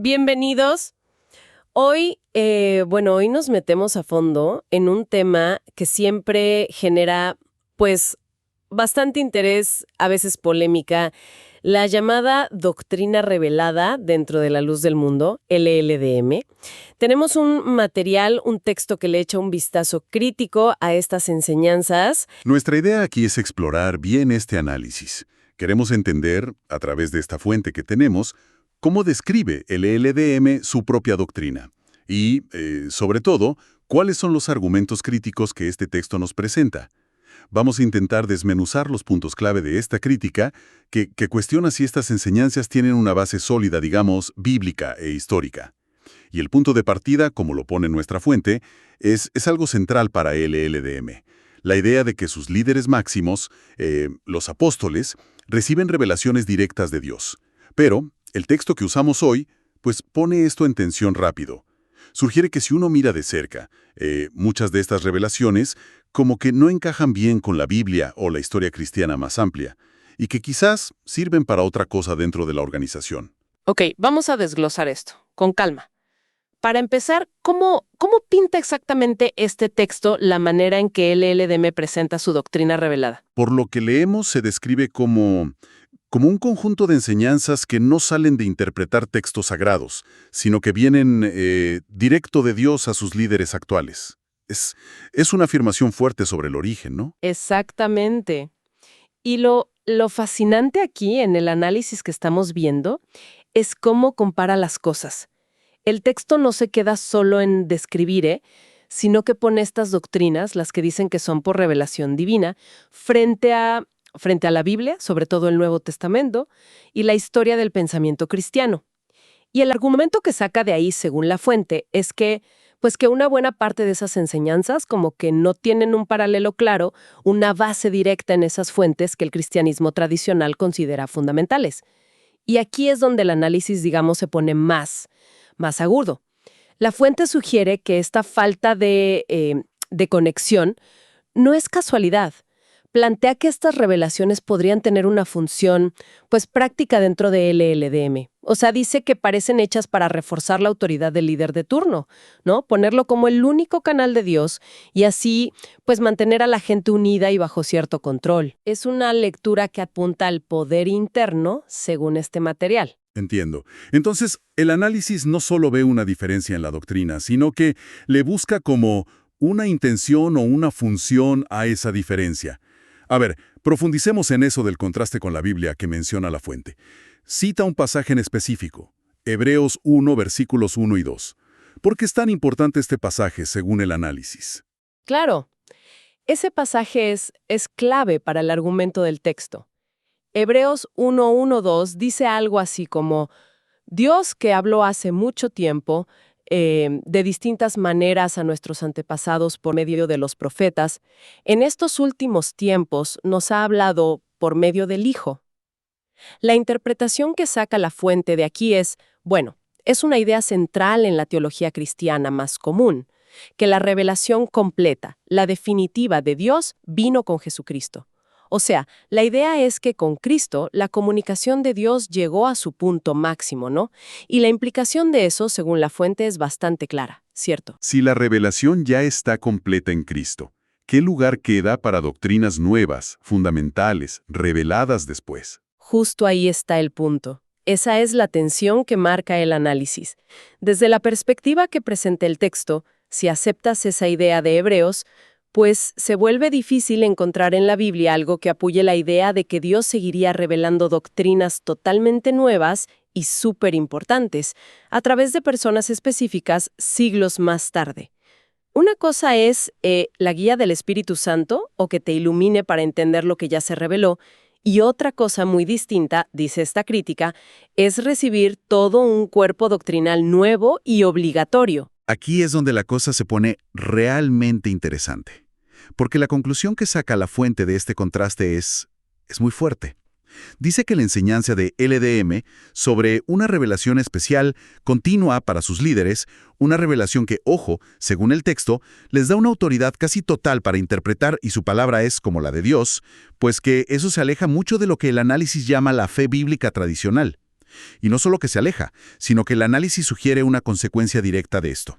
Bienvenidos. Hoy nos metemos a fondo en un tema que siempre genera, pues, bastante interés, a veces polémica, la llamada doctrina revelada dentro de la luz del mundo, LLDM. Tenemos un material, un texto que le echa un vistazo crítico a estas enseñanzas. Nuestra idea aquí es explorar bien este análisis. Queremos entender, a través de esta fuente que tenemos, cómo describe el LLDM su propia doctrina y, sobre todo, cuáles son los argumentos críticos que este texto nos presenta. Vamos a intentar desmenuzar los puntos clave de esta crítica que cuestiona si estas enseñanzas tienen una base sólida, digamos, bíblica e histórica. Y el punto de partida, como lo pone nuestra fuente, es algo central para el LLDM. La idea de que sus líderes máximos, los apóstoles, reciben revelaciones directas de Dios. Pero el texto que usamos hoy, pues pone esto en tensión rápido. Sugiere que si uno mira de cerca, muchas de estas revelaciones como que no encajan bien con la Biblia o la historia cristiana más amplia, y que quizás sirven para otra cosa dentro de la organización. Ok, vamos a desglosar esto, con calma. Para empezar, ¿cómo pinta exactamente este texto la manera en que el LLDM presenta su doctrina revelada? Por lo que leemos se describe como un conjunto de enseñanzas que no salen de interpretar textos sagrados, sino que vienen directo de Dios a sus líderes actuales. Es una afirmación fuerte sobre el origen, ¿no? Exactamente. Y lo fascinante aquí en el análisis que estamos viendo es cómo compara las cosas. El texto no se queda solo en describir, sino que pone estas doctrinas, las que dicen que son por revelación divina, frente a la Biblia, sobre todo el Nuevo Testamento, y la historia del pensamiento cristiano. Y el argumento que saca de ahí, según la fuente, es que una buena parte de esas enseñanzas como que no tienen un paralelo claro, una base directa en esas fuentes que el cristianismo tradicional considera fundamentales. Y aquí es donde el análisis, digamos, se pone más agudo. La fuente sugiere que esta falta de conexión no es casualidad. Plantea que estas revelaciones podrían tener una función, pues, práctica dentro de LLDM. O sea, dice que parecen hechas para reforzar la autoridad del líder de turno, ¿no? Ponerlo como el único canal de Dios y así, pues, mantener a la gente unida y bajo cierto control. Es una lectura que apunta al poder interno, según este material. Entiendo. Entonces, el análisis no solo ve una diferencia en la doctrina, sino que le busca como una intención o una función a esa diferencia. A ver, profundicemos en eso del contraste con la Biblia que menciona la fuente. Cita un pasaje en específico, Hebreos 1, versículos 1 y 2. ¿Por qué es tan importante este pasaje según el análisis? Claro, ese pasaje es clave para el argumento del texto. Hebreos 1:1-2 dice algo así como, Dios que habló hace mucho tiempo, de distintas maneras a nuestros antepasados por medio de los profetas, en estos últimos tiempos nos ha hablado por medio del Hijo. La interpretación que saca la fuente de aquí es una idea central en la teología cristiana más común, que la revelación completa, la definitiva de Dios, vino con Jesucristo. O sea, la idea es que con Cristo la comunicación de Dios llegó a su punto máximo, ¿no? Y la implicación de eso, según la fuente, es bastante clara, ¿cierto? Si la revelación ya está completa en Cristo, ¿qué lugar queda para doctrinas nuevas, fundamentales, reveladas después? Justo ahí está el punto. Esa es la tensión que marca el análisis. Desde la perspectiva que presenta el texto, si aceptas esa idea de Hebreos, pues se vuelve difícil encontrar en la Biblia algo que apoye la idea de que Dios seguiría revelando doctrinas totalmente nuevas y súper importantes a través de personas específicas siglos más tarde. Una cosa es la guía del Espíritu Santo o que te ilumine para entender lo que ya se reveló, y otra cosa muy distinta, dice esta crítica, es recibir todo un cuerpo doctrinal nuevo y obligatorio. Aquí es donde la cosa se pone realmente interesante, porque la conclusión que saca la fuente de este contraste es muy fuerte. Dice que la enseñanza de LDM sobre una revelación especial continua para sus líderes, una revelación que, ojo, según el texto, les da una autoridad casi total para interpretar y su palabra es como la de Dios, pues que eso se aleja mucho de lo que el análisis llama la fe bíblica tradicional. Y no solo que se aleja, sino que el análisis sugiere una consecuencia directa de esto.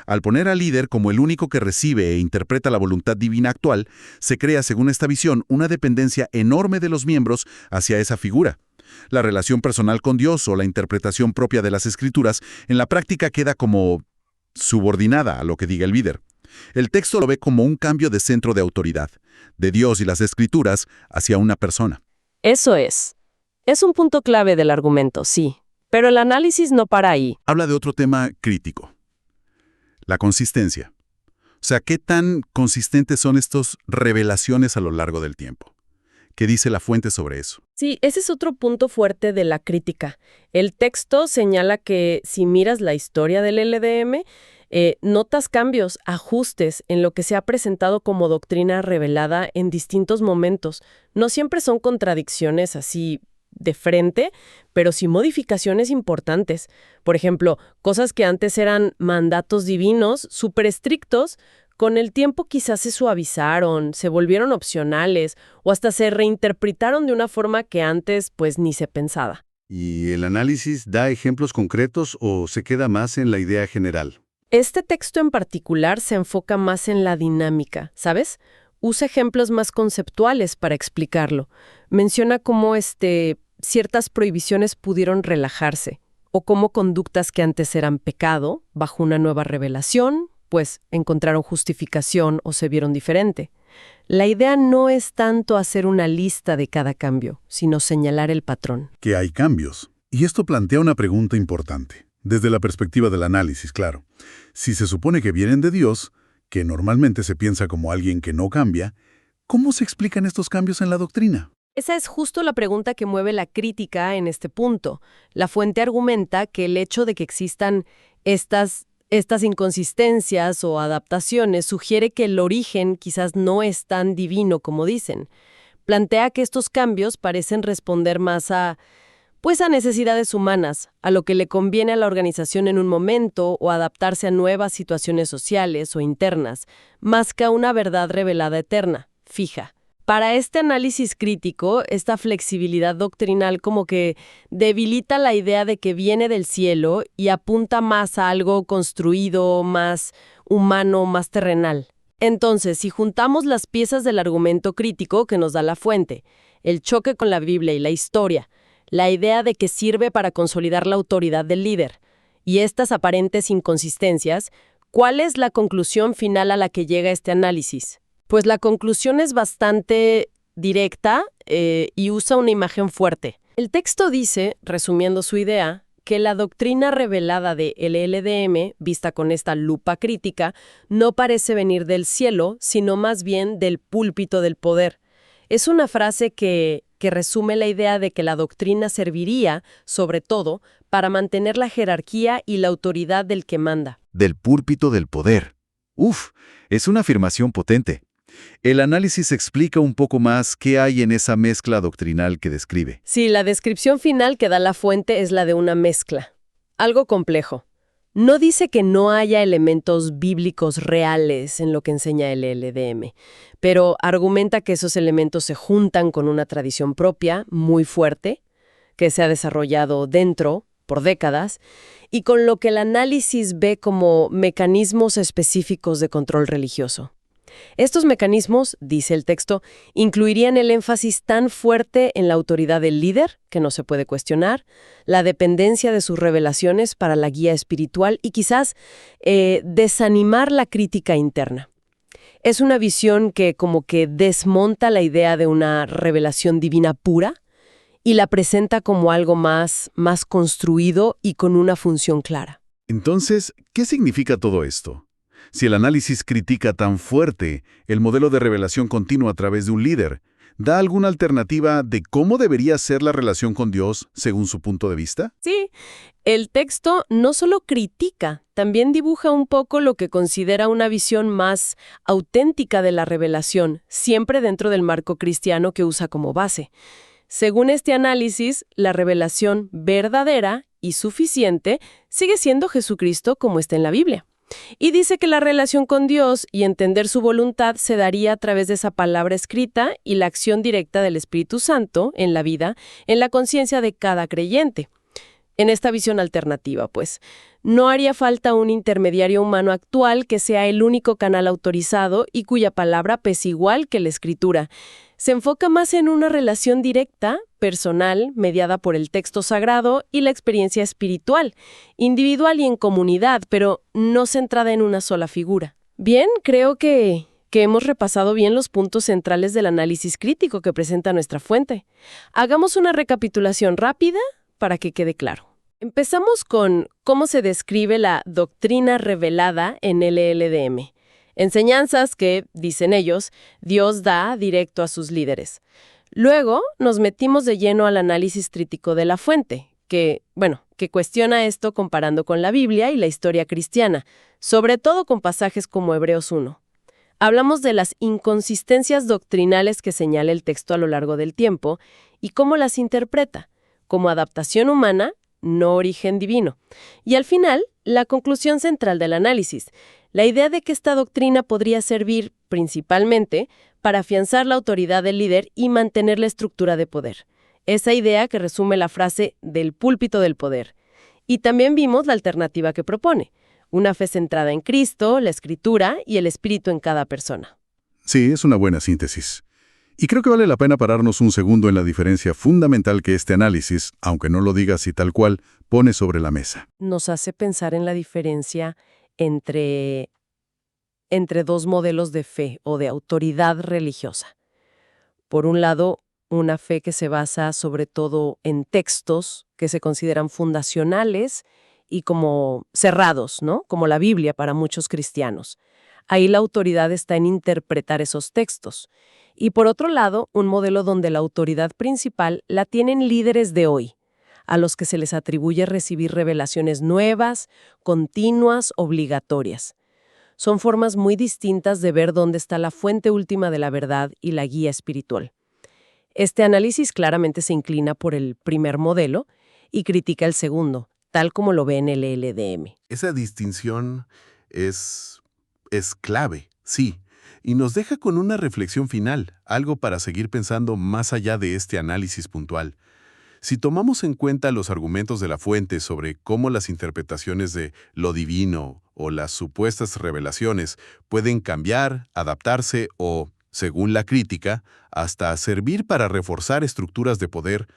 Al poner al líder como el único que recibe e interpreta la voluntad divina actual, se crea, según esta visión, una dependencia enorme de los miembros hacia esa figura. La relación personal con Dios o la interpretación propia de las Escrituras en la práctica queda como subordinada a lo que diga el líder. El texto lo ve como un cambio de centro de autoridad, de Dios y las Escrituras hacia una persona. Eso es. Es un punto clave del argumento, sí. Pero el análisis no para ahí. Habla de otro tema crítico: la consistencia. O sea, ¿qué tan consistentes son estas revelaciones a lo largo del tiempo? ¿Qué dice la fuente sobre eso? Sí, ese es otro punto fuerte de la crítica. El texto señala que si miras la historia del LDM, notas cambios, ajustes en lo que se ha presentado como doctrina revelada en distintos momentos. No siempre son contradicciones así de frente, pero sí modificaciones importantes. Por ejemplo, cosas que antes eran mandatos divinos súper estrictos, con el tiempo quizás se suavizaron, se volvieron opcionales o hasta se reinterpretaron de una forma que antes pues ni se pensaba. ¿Y el análisis da ejemplos concretos o se queda más en la idea general? Este texto en particular se enfoca más en la dinámica, ¿sabes? Usa ejemplos más conceptuales para explicarlo. Menciona cómo ciertas prohibiciones pudieron relajarse, o cómo conductas que antes eran pecado, bajo una nueva revelación, pues encontraron justificación o se vieron diferente. La idea no es tanto hacer una lista de cada cambio, sino señalar el patrón. Que hay cambios. Y esto plantea una pregunta importante, desde la perspectiva del análisis, claro. Si se supone que vienen de Dios, que normalmente se piensa como alguien que no cambia, ¿cómo se explican estos cambios en la doctrina? Esa es justo la pregunta que mueve la crítica en este punto. La fuente argumenta que el hecho de que existan estas inconsistencias o adaptaciones sugiere que el origen quizás no es tan divino como dicen. Plantea que estos cambios parecen responder más a necesidades humanas, a lo que le conviene a la organización en un momento o adaptarse a nuevas situaciones sociales o internas, más que a una verdad revelada eterna, fija. Para este análisis crítico, esta flexibilidad doctrinal como que debilita la idea de que viene del cielo y apunta más a algo construido, más humano, más terrenal. Entonces, si juntamos las piezas del argumento crítico que nos da la fuente, el choque con la Biblia y la historia, la idea de que sirve para consolidar la autoridad del líder, y estas aparentes inconsistencias, ¿cuál es la conclusión final a la que llega este análisis? Pues la conclusión es bastante directa y usa una imagen fuerte. El texto dice, resumiendo su idea, que la doctrina revelada de LLDM, vista con esta lupa crítica, no parece venir del cielo, sino más bien del púlpito del poder. Es una frase que resume la idea de que la doctrina serviría, sobre todo, para mantener la jerarquía y la autoridad del que manda. Del púlpito del poder. Uf, es una afirmación potente. El análisis explica un poco más qué hay en esa mezcla doctrinal que describe. Sí, la descripción final que da la fuente es la de una mezcla. Algo complejo. No dice que no haya elementos bíblicos reales en lo que enseña el LDM, pero argumenta que esos elementos se juntan con una tradición propia, muy fuerte, que se ha desarrollado dentro, por décadas, y con lo que el análisis ve como mecanismos específicos de control religioso. Estos mecanismos, dice el texto, incluirían el énfasis tan fuerte en la autoridad del líder, que no se puede cuestionar, la dependencia de sus revelaciones para la guía espiritual y quizás desanimar la crítica interna. Es una visión que como que desmonta la idea de una revelación divina pura y la presenta como algo más construido y con una función clara. Entonces, ¿qué significa todo esto? Si el análisis critica tan fuerte el modelo de revelación continua a través de un líder, ¿da alguna alternativa de cómo debería ser la relación con Dios según su punto de vista? Sí, el texto no solo critica, también dibuja un poco lo que considera una visión más auténtica de la revelación, siempre dentro del marco cristiano que usa como base. Según este análisis, la revelación verdadera y suficiente sigue siendo Jesucristo como está en la Biblia. Y dice que la relación con Dios y entender su voluntad se daría a través de esa palabra escrita y la acción directa del Espíritu Santo en la vida, en la conciencia de cada creyente. En esta visión alternativa, pues, no haría falta un intermediario humano actual que sea el único canal autorizado y cuya palabra pese igual que la escritura. Se enfoca más en una relación directa, personal, mediada por el texto sagrado y la experiencia espiritual, individual y en comunidad, pero no centrada en una sola figura. Bien, creo que hemos repasado bien los puntos centrales del análisis crítico que presenta nuestra fuente. Hagamos una recapitulación rápida para que quede claro. Empezamos con cómo se describe la doctrina revelada en el LLDM. Enseñanzas que, dicen ellos, Dios da directo a sus líderes. Luego nos metimos de lleno al análisis crítico de la fuente, que cuestiona esto comparando con la Biblia y la historia cristiana, sobre todo con pasajes como Hebreos 1. Hablamos de las inconsistencias doctrinales que señala el texto a lo largo del tiempo y cómo las interpreta, como adaptación humana, no origen divino. Y al final, la conclusión central del análisis, la idea de que esta doctrina podría servir, principalmente, para afianzar la autoridad del líder y mantener la estructura de poder. Esa idea que resume la frase del púlpito del poder. Y también vimos la alternativa que propone, una fe centrada en Cristo, la Escritura y el Espíritu en cada persona. Sí, es una buena síntesis. Y creo que vale la pena pararnos un segundo en la diferencia fundamental que este análisis, aunque no lo diga así tal cual, pone sobre la mesa. Nos hace pensar en la diferencia entre dos modelos de fe o de autoridad religiosa. Por un lado, una fe que se basa sobre todo en textos que se consideran fundacionales y como cerrados, ¿no? Como la Biblia para muchos cristianos. Ahí la autoridad está en interpretar esos textos. Y por otro lado, un modelo donde la autoridad principal la tienen líderes de hoy, a los que se les atribuye recibir revelaciones nuevas, continuas, obligatorias. Son formas muy distintas de ver dónde está la fuente última de la verdad y la guía espiritual. Este análisis claramente se inclina por el primer modelo y critica el segundo, tal como lo ve en el LLDM. Esa distinción es clave, sí, y nos deja con una reflexión final, algo para seguir pensando más allá de este análisis puntual. Si tomamos en cuenta los argumentos de la fuente sobre cómo las interpretaciones de lo divino o las supuestas revelaciones pueden cambiar, adaptarse o, según la crítica, hasta servir para reforzar estructuras de poder,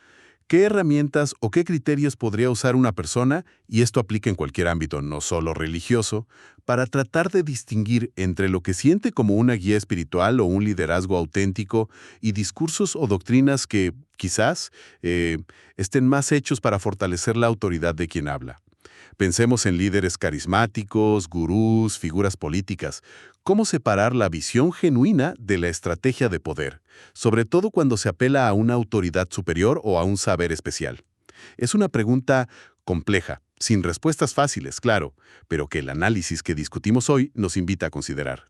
¿qué herramientas o qué criterios podría usar una persona, y esto aplica en cualquier ámbito, no solo religioso, para tratar de distinguir entre lo que siente como una guía espiritual o un liderazgo auténtico y discursos o doctrinas que, quizás, estén más hechos para fortalecer la autoridad de quien habla? Pensemos en líderes carismáticos, gurús, figuras políticas. ¿Cómo separar la visión genuina de la estrategia de poder? Sobre todo cuando se apela a una autoridad superior o a un saber especial. Es una pregunta compleja, sin respuestas fáciles, claro, pero que el análisis que discutimos hoy nos invita a considerar.